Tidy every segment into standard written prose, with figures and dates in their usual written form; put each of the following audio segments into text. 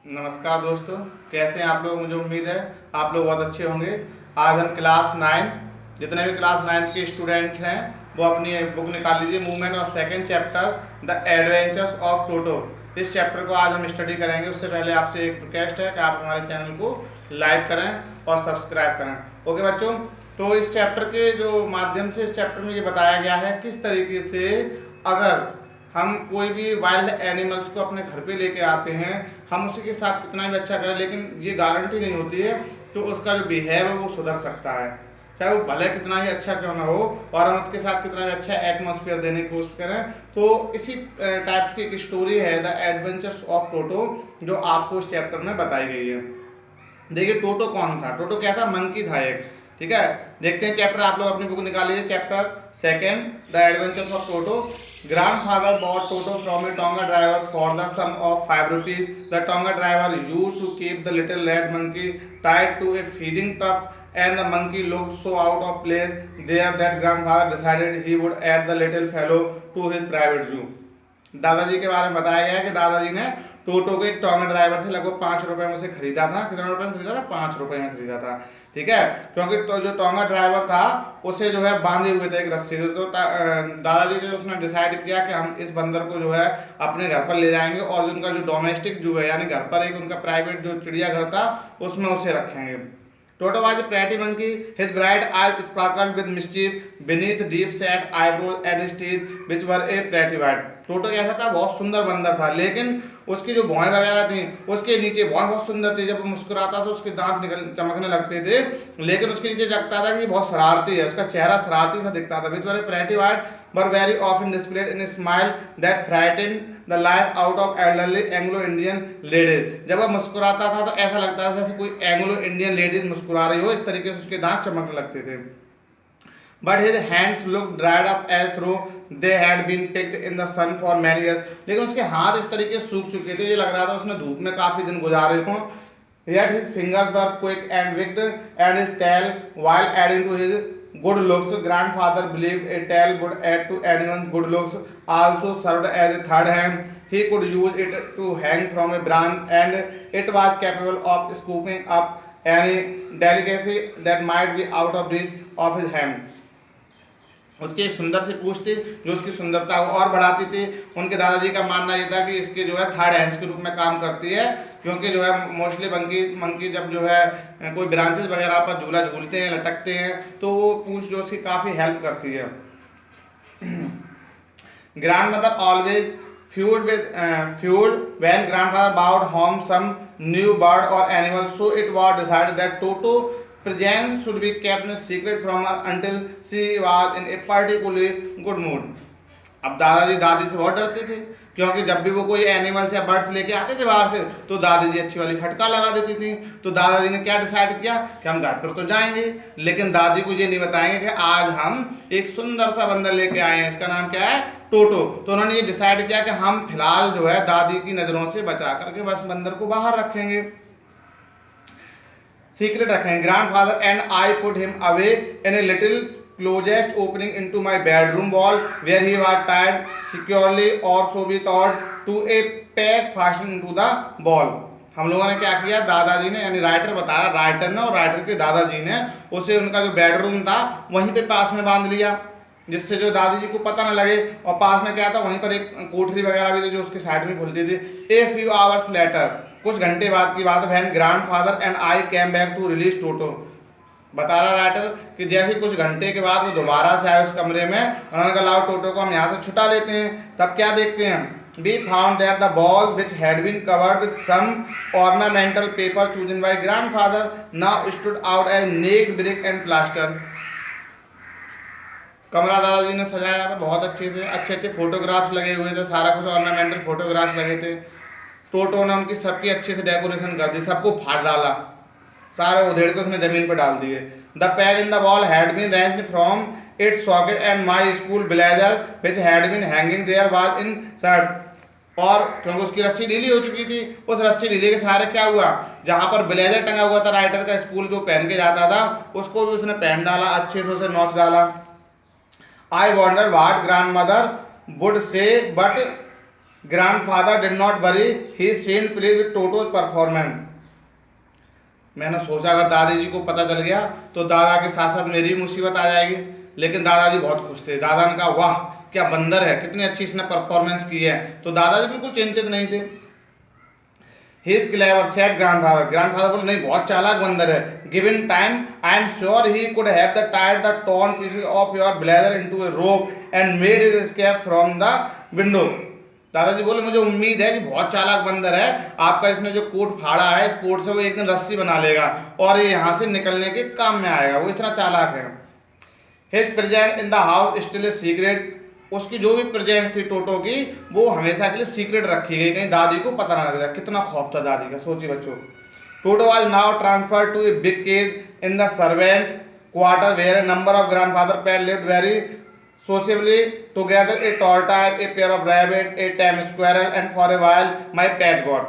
नमस्कार दोस्तों, कैसे हैं आप लोग। मुझे उम्मीद है आप लोग बहुत अच्छे होंगे। आज हम क्लास 9 जितने भी क्लास 9 के स्टूडेंट हैं वो अपनी बुक निकाल लीजिए। मूवमेंट और second chapter the adventures of Toto. इस चैप्टर को आज हम स्टडी करेंगे। उससे पहले आपसे एक रिक्वेस्ट है कि आप हमारे चैनल को लाइक करें और सब्सक्राइब करें। ओके बच्चों, तो इस चैप्टर के जो माध्यम से इस चैप्टर में ये बताया गया है किस तरीके से अगर हम कोई भी वाइल्ड एनिमल्स को अपने घर पे लेके आते हैं, हम उसी के साथ कितना भी अच्छा करें, लेकिन ये गारंटी नहीं होती है तो उसका जो बिहेव है वो सुधर सकता है, चाहे वो भले कितना ही अच्छा क्यों ना हो, और हम उसके साथ कितना भी अच्छा एटमॉस्फेयर देने की कोशिश करें। तो इसी टाइप की एक स्टोरी है द एडवेंचर्स ऑफ टोटो, जो आपको इस चैप्टर में बताई गई है। देखिए टोटो कौन था। टोटो क्या था? मंकी था एक। ठीक है, देखते हैं चैप्टर। आप लोग अपनी बुक निकालिए। Chapter second the adventures of Toto. Grandfather bought Toto from a Tonga driver for the sum of 5 rupees. The Tonga driver used to keep the little red monkey tied to a feeding trough, and the monkey looked so out of place there that grandfather decided he would add the little fellow to his private zoo. दादाजी के बारे में बताया गया है कि दादाजी ने टोटो के टोंगा ड्राइवर से लगभग 5 रुपए में उसे खरीदा था। कितने रुपए में खरीदा था? 5 रुपए में खरीदा था। ठीक है, क्योंकि तो जो टोंगा ड्राइवर था उसे जो है बांधे हुए थे एक रस्सी से। तो दादाजी ने उसने डिसाइड किया कि हम इस बंदर को जो है अपने घर पर ले जाएंगे और उनका जो डोमेस्टिक जो है यानी घर पर एक उनका प्राइवेट जो चिड़ियाघर था उसमें उसे रखेंगे। Toto was a pretty monkey. His bright eyes sparkled with mischief beneath deep-set eyebrows and his teeth, which were a pretty white. टोटो कैसा था? बहुत सुंदर बंदर था, लेकिन उसकी जो भौहें वगैरह थी उसके नीचे बहुत सुंदर थी। जब वो मुस्कुराता था उसके दांत चमकने लगते थे, लेकिन उसके नीचे लगता था कि बहुत शरारती है, उसका चेहरा शरारती सा दिखता था। Which were pretty white were very often displayed in smile that frightened the life out of elderly Anglo Indian ladies. जब वह मुस्कुराता था तो ऐसा लगता था जैसे कोई एंग्लो इंडियन लेडीज मुस्कुरा रही हो, इस तरीके से उसके दांत चमकने लगते थे। But his hands looked dried up as though they had been picked in the sun for many years. लेकिन उसके हाथ इस तरीके से सूख चुके थे, ये लग रहा था उसने धूप में काफी दिन गुजारे हों। Yet his fingers were quick and wicked, and his tail, while adding to his good looks, grandfather believed a tail would add to anyone's good looks, also served as a third hand. He could use it to hang from a branch, and it was capable of scooping up any delicacy that might be out of reach of his hand. उसकी एक सुंदर सी पूंछ थी जो उसकी सुंदरता को और बढ़ाती थी। उनके दादाजी का मानना ये था कि इसके जो है थर्ड हैंड्स के रूप में काम करती है, क्योंकि जो है मोस्टली मंकी जब जो है कोई ब्रांचेस वगैरह पर झूला झूलते हैं, लटकते हैं, तो वो पूंछ जो उसकी काफ़ी हेल्प करती है। Grand mother always fueled when grandfather brought home some new bird or animal, so it was decided that Toto presence should be kept secret from her until she was in a particularly good mood. अब दादाजी दादी से बहुत डरते थे, क्योंकि जब भी वो कोई एनिमल्स या बर्ड्स लेके आते थे बाहर से तो दादी जी अच्छी वाली फटका लगा देती थी। तो दादाजी ने क्या डिसाइड किया कि हम घर पर तो जाएंगे, लेकिन दादी को ये नहीं बताएंगे कि आज हम एक सुंदर सा बंदर लेके आए हैं, इसका नाम क्या है? टोटो। तो उन्होंने ये डिसाइड किया कि हम फिलहाल जो है दादी की नज़रों से बचा करके बस बंदर को बाहर रखेंगे, सीक्रेट रखेंगे। Grandfather and I put him away in a little closest opening into my bedroom wall where he was tied securely, or so we thought, to a peg fastened into the wall. हम लोगों ने क्या किया, दादाजी ने यानी writer बताया, writer ने और राइटर के दादाजी ने उसे उनका जो बेडरूम था वहीं पे पास में बांध लिया, जिससे जो दादाजी को पता न लगे। और पास में क्या था, वहीं पर एक कोठरी वगैरह भी थी जो उसके साइड में खुलती थी। ए फ्यू आवर्स लेटर, कुछ घंटे बाद की बात, when grandfather and I came back to release Toto. बता रहा राइटर कि जैसे कुछ घंटे के बाद वो दोबारा से आए उस कमरे में, उन्होंने कहा लाओ टोटो को हम यहाँ से छुटा लेते हैं। तब क्या देखते हैं, we found that the ball which had been covered with some ornamental paper chosen by grandfather now stood out as naked brick and plaster. कमरा दादाजी ने सजाया था बहुत अच्छे से, अच्छे अच्छे फोटोग्राफ्स लगे हुए थे, सारा कुछ ऑर्नामेंटल फोटोग्राफ्स लगे थे। टोटो ने उनकी सबकी अच्छे से डेकोरेशन कर दी, सबको फाड़ डाला, सारे उधेड़ के उसने जमीन पर डाल दिए। The peg in the wall had been wrenched from its socket and my school blazer which had been hanging there was in shreds. और क्योंकि उसकी रस्सी ढीली हो चुकी थी, उस रस्सी ढीले के सहारे क्या हुआ, जहां पर ब्लेजर टंगा हुआ था राइटर का, स्कूल जो पहन के जाता था, उसको भी उसने पहन डाला, अच्छे से उसे नोच डाला। I wonder what grandmother would say but grandfather did not worry, he seemed pleased with Toto's performance. मैंने सोचा अगर दादी जी को पता चल गया तो दादा के साथ साथ मेरी मुसीबत आ जाएगी, लेकिन दादाजी बहुत खुश थे। दादा ने कहा वाह क्या बंदर है, कितनी अच्छी इसने परफॉर्मेंस की है। तो दादाजी बिल्कुल चिंतित नहीं थे। He is clever said grandfather, grandfather बोले नहीं बहुत चालाक बंदर है। Given time I am sure he could have the tied the torn pieces of your blazer into A rope and made his escape from the window. दादाजी बोले मुझे उम्मीद है कि बहुत चालाक बंदर है, आपका इसने जो कोट फाड़ा है इस कोट से वो एक दिन रस्सी बना लेगा और ये यहाँ से निकलने के काम में आएगा, वो इतना चालाक है। His presence in the house still a secret, उसकी जो भी प्रेजेंस थी टोटो की वो हमेशा के लिए सीक्रेट रखी गई, कहीं दादी को पता ना लग जाए। कितना खौफ था दादी का, सोचिए बच्चों। Toto was now transferred to a big cage in the servants quarter where a number of grandfather pair lived very sociably together, a tortoise, a pair of rabbit, a tame squirrel, and for a while my pet got।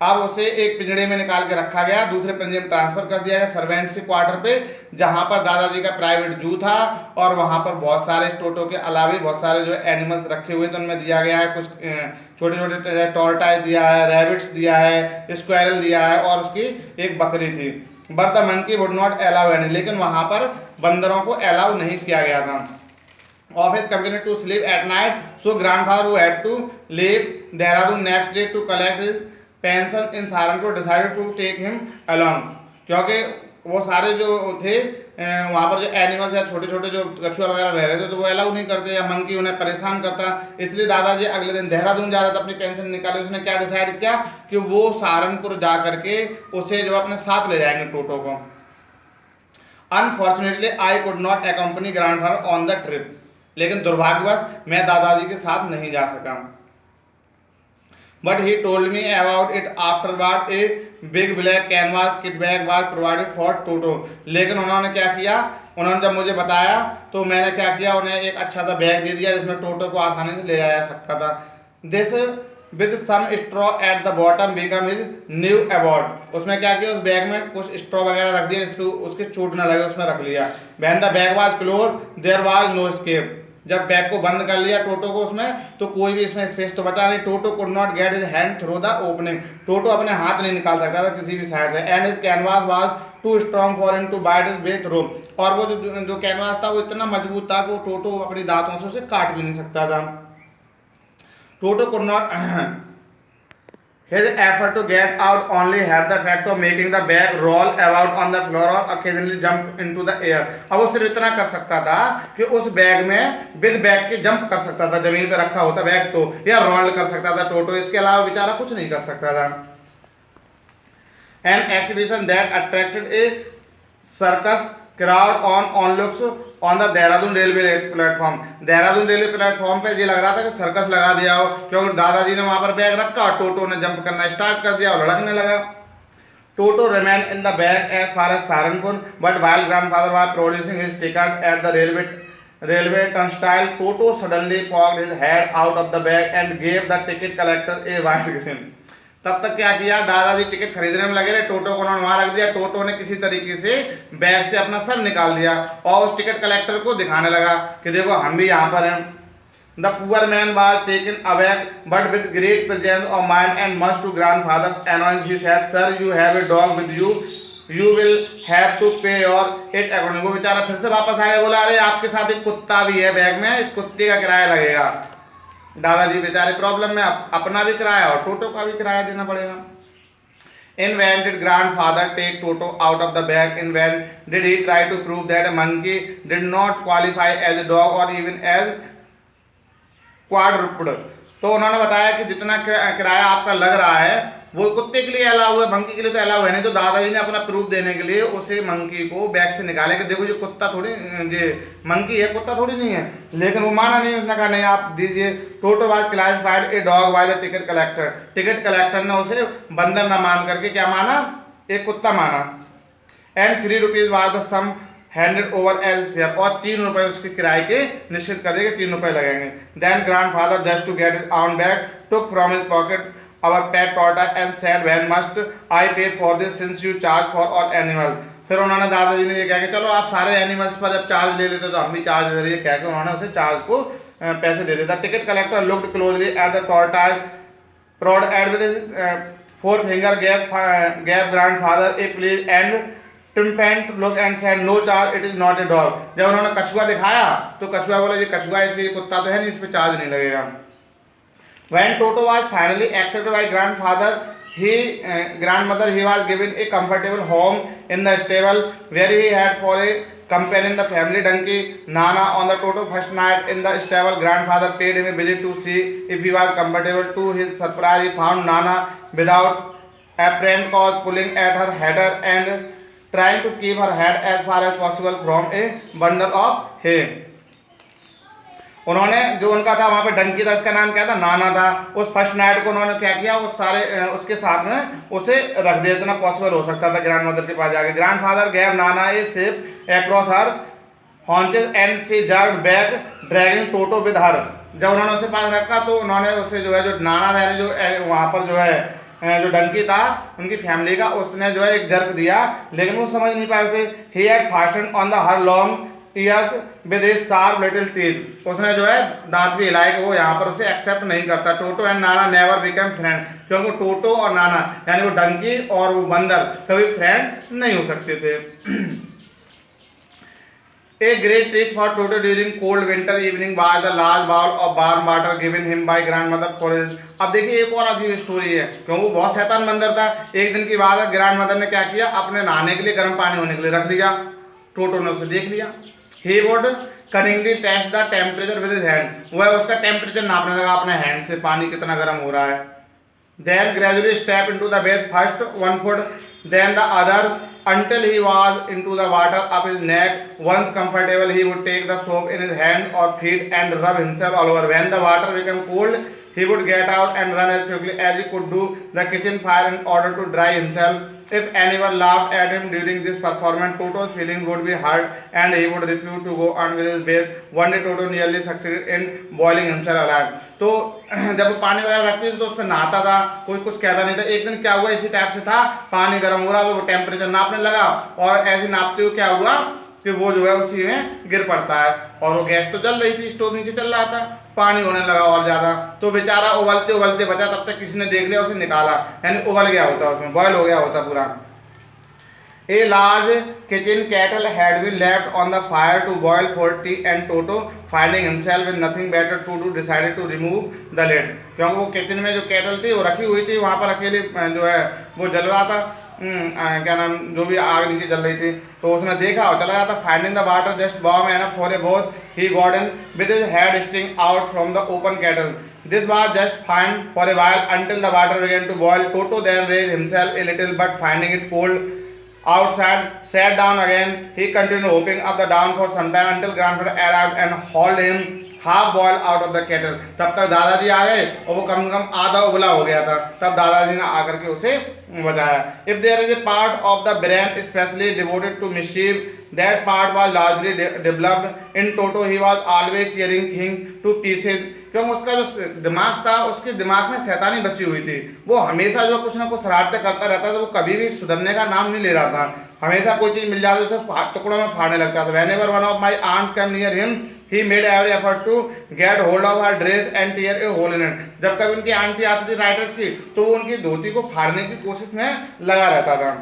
अब उसे एक पिंजड़े में निकाल के रखा गया, दूसरे पिंजड़े में ट्रांसफर कर दिया गया सर्वेंट्स के क्वार्टर पे, जहां पर दादाजी का प्राइवेट जू था और वहां पर बहुत सारे टोटो के अलावा बहुत सारे जो एनिमल्स रखे हुए थे उनमें दिया गया है। कुछ छोटे छोटे टॉर्टाइज दिया है, रैबिट्स दिया है, स्क्वायरल दिया है और उसकी एक बकरी थी। But the monkey would not allow any, लेकिन वहां पर बंदरों को अलाउ नहीं किया गया था। Of his company to sleep at night, so grandfather who had to leave Dehradun next day to collect his pension in Saharanpur decided to take him along। क्योंकि वो सारे जो थे वहाँ पर जो एनिमल्स या छोटे छोटे जो कछुआ वगैरह रह रहे थे तो वो अलाउ नहीं करते या मंकी उन्हें परेशान करता, इसलिए दादाजी अगले दिन देहरादून जा रहे थे अपनी पेंशन निकाले। उसने क्या डिसाइड किया कि वो सहारनपुर जा करके उसे जो अपने साथ ले जाएंगे टोटो को। Unfortunately I could not accompany grandfather on the trip, लेकिन दुर्भाग्यवश मैं दादाजी के साथ नहीं जा सका। But he told me about it afterward, a big black canvas kit bag was provided for Toto. लेकिन उन्होंने क्या किया, उन्होंने जब मुझे बताया तो मैंने क्या किया, उन्हें एक अच्छा सा बैग दे दिया जिसमें टोटो को आसानी से ले जाया जा सकता था। This with some straw at the bottom become his new award. उसमें क्या किया, उस बैग में कुछ स्ट्रॉ वगैरह रख दिया जिससे उसके चोट न लगे, उसमें रख लिया। When the bag was closed there was no escape. जब बैग को बंद कर लिया टोटो को उसमें तो कोई भी इसमें स्पेस तो बचा नहीं। Toto could not get his hand through the opening, Toto अपने हाथ नहीं निकाल सकता था किसी भी साइड से। And his canvas was too strong for him to bite his way through, और वो जो कैनवास था वो इतना मजबूत था कि वो टोटो अपनी दांतों से उसे काट भी नहीं सकता था। Toto could not his effort to get out only had the effect of making the bag roll about on the floor or occasionally jump into the air। अब वो सिर्फ इतना कर सकता था कि उस बैग में विद बैग के जंप कर सकता था, जमीन पे रखा होता बैग तो, या रोल कर सकता था टोटो, इसके अलावा बेचारा कुछ नहीं कर सकता था। An exhibition that attracted a circus crowd on looks on the Dehradun railway platform. Dehradun railway platform पे ये लग रहा था कि सर्कस लगा दिया हो, क्योंकि दादाजी ने वहां पर बैग रखा और टोटो ने जंप करना स्टार्ट कर दिया और लड़कने लगा। टोटो remained in the bag as far as Saharanpur, but while grandfather was producing his ticket at the railway turnstile, Toto suddenly poked his head out of the bag and gave the ticket collector a wide grin। तब तक क्या किया, दादाजी ticket खरीदने में लगे रहे, टोटो को उन्होंने वहां रख दिया। टोटो ने किसी तरीके से बैग से अपना सर निकाल दिया और उस टिकट कलेक्टर को दिखाने लगा कि देखो हम भी यहाँ पर हैं। The poor man was taken aback but with great presence of mind and much to grandfather's annoyance he said, sir you have a dog with you, you will have to pay your it according. वो बेचारा फिर से वापस आ गया, बोला अरे आपके साथ एक कुत्ता भी है बैग में, इस कुत्ते का किराया लगेगा। दादाजी बेचारे प्रॉब्लम में, अपना भी किराया और टोटो का भी किराया देना पड़ेगा। In vain did grandfather take Toto out of the bag. In vain did he try to prove that a monkey did not qualify as a dog or even as quadruped। तो उन्होंने बताया कि जितना किराया आपका लग रहा है वो कुत्ते के लिए अलाउ है, मंकी के लिए तो अलाउ है नहीं। तो दादाजी ने अपना प्रूफ देने के लिए उसे मंकी को बैग से निकाले कि देखो ये कुत्ता थोड़ी, ये मंकी है, कुत्ता थोड़ी नहीं है। लेकिन वो माना नहीं, उसने कहा नहीं आप दीजिए। टोटो was classified a dog by the ticket collector. Ticket collector ने उसे बंदर न मान करके क्या माना, एक कुत्ता माना। And 3 rupees was the sum handed over as fare, और 3 रुपये उसके किराए के निश्चित कर दिए, 3 रुपये लगेंगे। Then grandfather just to get his own back took from his pocket our pet tortoise and said when must I pay for this since you charge for all animals। फिर उन्होंने दादाजी ने ये कहा कि चलो आप सारे एनिमल्स पर जब चार्ज ले लेते तो हम भी चार्ज दे रही है, कह के उन्होंने उसे चार्ज को पैसे दे देता। Ticket collector looked closely at the tortoise prod at with his forefinger gave grandfather a pleased and triumphant look and said, "No charge, it is not a dog." जब उन्होंने कछुआ दिखाया तो कछुआ बोला ये कछुआ इसलिए कुत्ता तो है नहीं, इस पे चार्ज नहीं लगेगा। When Toto was finally accepted by grandmother, he was given a comfortable home in the stable where he had for a companion the family donkey Nana. On the Toto first night in the stable, grandfather paid him a visit to see if he was comfortable. To his surprise, he found Nana without apparent cause pulling at her header and trying to keep her head as far as possible from a bundle of hay. उन्होंने जो उनका था वहाँ पे डंकी था, उसका नाम क्या था, नाना था। उस फर्स्ट नाइट को उन्होंने क्या किया, उस सारे उसके साथ में उसे रख दिया जितना पॉसिबल हो सकता था ग्रैंड मदर के पास जाके। ग्रैंड फादर गैव नाना a safe across her haunches and seized back dragging Toto with her. जब उन्होंने उसे पास रखा तो उन्होंने उसे जो है, जो नाना था जो वहाँ पर जो है जो डंकी था उनकी फैमिली का, उसने जो है एक जर्क दिया, लेकिन वो समझ नहीं पाया उसे। He had fastened on the her long years with his sharp little teeth. उसने जो है दांत भी हिलाए कि वो यहाँ पर उसे एक्सेप्ट नहीं करता। टोटो and Nana never become friend, क्योंकि टोटो और नाना यानी वो डंकी और वो बंदर कभी फ्रेंड्स नहीं हो सकते थे। A great treat for Toto during cold winter evening was the large bowl of warm water given him by grandmother for his। अब देखिए एक और अजीब स्टोरी है, क्योंकि वो बहुत शैतान बंदर था। एक दिन की बात है, ग्रैंड मदर ने क्या किया, अपने नहाने के लिए गर्म पानी होने के लिए रख दिया। टोटो ने उसे देख लिया। He would cunningly test the temperature with his hand। वह उसका टेम्परेचर नापने लगा अपने हैंड से, पानी कितना गर्म हो रहा है। Then gradually step into the bath, first one foot, then the other, until he was into the water up his neck. Once comfortable, he would take the soap in his hand or feet and rub himself all over. When the water became cold, he would get out and run as quickly as he could to the kitchen fire in order to dry himself. If anyone laughed at him during this performance, Toto's feelings would be hurt and he would refuse to go on with his bath. One day Toto nearly succeeded in boiling himself alive। तो जब वो पानी वगैरह रखती थी तो उसमें नहाता था, कोई कुछ कहता नहीं था। एक दिन क्या हुआ, इसी टाइप से था, पानी गर्म हो रहा तो वो टेम्परेचर नापने लगा और ऐसे नापते हुए क्या हुआ कि वो जो है उसी में गिर पड़ता है। और वो गैस तो जल रही थी, स्टोव नीचे चल रहा था, पानी होने लगा और ज़्यादा, तो बेचारा उबलते उबलते बचा। तब तक किसी ने देख लिया, उसे निकाला, यानी उबल गया होता, उसमें बॉयल हो गया होता पूरा। A large kitchen kettle had been left on the fire to boil for tea and Toto, finding himself with nothing better to do, decided to remove the lid। क्योंकि वो किचन में जो केटल थी वो रखी हुई थी, वहाँ पर अकेले जो है वो जल रहा था, क्या नाम, जो भी आग नीचे जल रही थी, तो उसने देखा और चला जाता। Finding the water just warm enough for A both, he got in with his head sting out from the open kettle. This was just fine for a while until the water began to boil. Toto then raised himself a little, but finding it cold outside, sat down again. He continued hoping up the down for some time until grandfather arrived and hauled him half boiled out of the kettle। तब तक दादाजी आ गए और वो कम से कम आधा उबला हो गया था, तब दादाजी ने आकर के उसे बचाया। If there is a part of the brain especially devoted to mischief, that part was largely developed in Toto। He was always tearing things to pieces, क्योंकि उसका जो दिमाग था, उसके दिमाग में शैतानी बसी हुई थी। वो हमेशा जो कुछ ना कुछ शरारतें करता रहता था, वो कभी भी सुधरने का नाम नहीं ले रहा था। हमेशा कोई चीज़ मिल जाती उसे टुकड़ों में फाड़ने लगता था। Whenever one of my aunts came near him, he made every effort to get hold of her dress and tear a hole in it। जब कभी उनकी आंटी आती थी राइटर्स की, तो वो उनकी धोती को फाड़ने की कोशिश में लगा रहता था।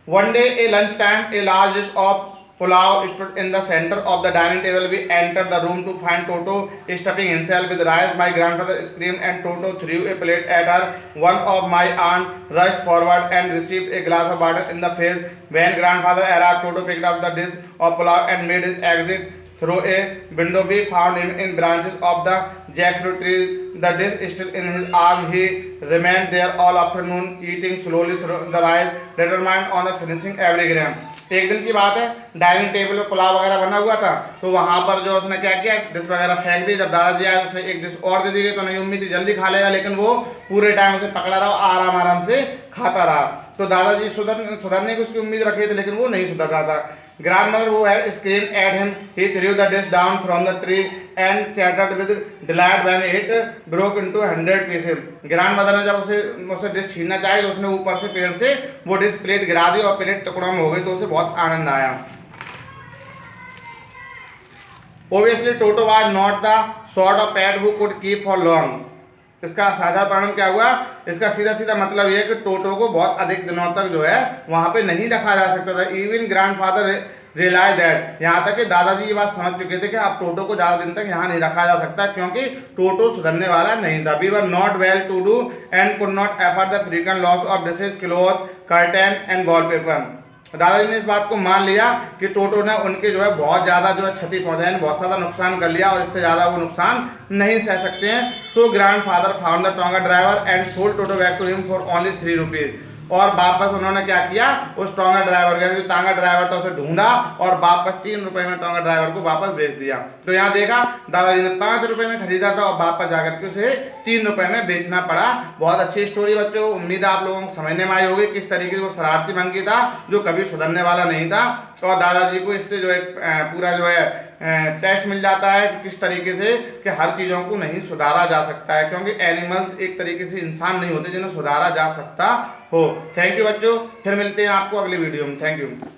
One day at lunch time, a large dish of pulao stood in the center of the dining table। We entered the room to find Toto stuffing himself with rice। My grandfather screamed and Toto threw a plate at her। One of my aunt rushed forward and received a glass of water in the face। When grandfather arrived, Toto picked up the dish of pulao and made his exit through a window. We found him in branches of the jackfruit tree, the dish still in his arm। He remained there all afternoon, eating slowly through the rice, determined on the finishing every grain। एक दिन की बात है, dining table पे पुलाव वगैरह बना हुआ था, तो वहाँ पर जो उसने क्या किया, डिश वगैरह फेंक दी। जब दादाजी आए उसने एक डिश और दे दी गई, तो नहीं उम्मीद थी जल्दी खा लेगा, लेकिन वो पूरे टाइम उसे पकड़ा रहा, आराम आराम से खाता रहा। तो दादाजी सुधरने की उसकी उम्मीद रखी थी, लेकिन वो नहीं सुधर रहा था। Grandmother who had screamed at him, he threw the dish down from the tree and chattered with delight when it broke into 100 pieces। Grandmother ने जब उसे डिश छीनना चाहिए तो उसने ऊपर से पेड़ से वो डिश प्लेट गिरा दी और प्लेट टुकड़ों में हो गई, तो उसे बहुत आनंद आया। Obviously, Toto was not the sort of pet who could keep for long. इसका साझा परिणाम क्या हुआ? इसका सीधा सीधा मतलब यह है कि टोटो को बहुत अधिक दिनों तक जो है वहां पे नहीं रखा जा सकता था। इवन ग्रैंडफादर रियलाइज दैट, यहाँ तक कि दादाजी ये बात समझ चुके थे कि अब टोटो को ज़्यादा दिन तक यहाँ नहीं रखा जा सकता, क्योंकि टोटो सुधरने वाला नहीं था। We were not well to do and could not afford the frequent loss of dishes, cloth, curtain and wallpaper. दादाजी ने इस बात को मान लिया कि टोटो ने उनके जो है बहुत ज़्यादा जो है क्षति पहुंचाई, बहुत ज़्यादा नुकसान कर लिया और इससे ज़्यादा वो नुकसान नहीं सह सकते हैं। So grandfather found the tonga driver and sold Toto back to him for only 3 rupees. और वापस उन्होंने क्या किया, उस टोंगा ड्राइवर का जो तांगा ड्राइवर था उसे ढूंढा और वापस 3 रुपए में टोंगा ड्राइवर को वापस बेच दिया। तो यहाँ देखा दादाजी ने 5 रुपए में खरीदा था और वापस जाकर के उसे 3 रुपए में बेचना पड़ा। बहुत अच्छी स्टोरी बच्चों, उम्मीद है आप लोगों को समझने में आई होगी किस तरीके से वो शरारती मंकी था जो कभी सुधरने वाला नहीं था। और दादाजी को इससे जो है पूरा जो है टेस्ट मिल जाता है कि किस तरीके से कि हर चीज़ों को नहीं सुधारा जा सकता है, क्योंकि एनिमल्स एक तरीके से इंसान नहीं होते जिन्हें सुधारा जा सकता हो। थैंक यू बच्चों, फिर मिलते हैं आपको अगली वीडियो में। Thank you.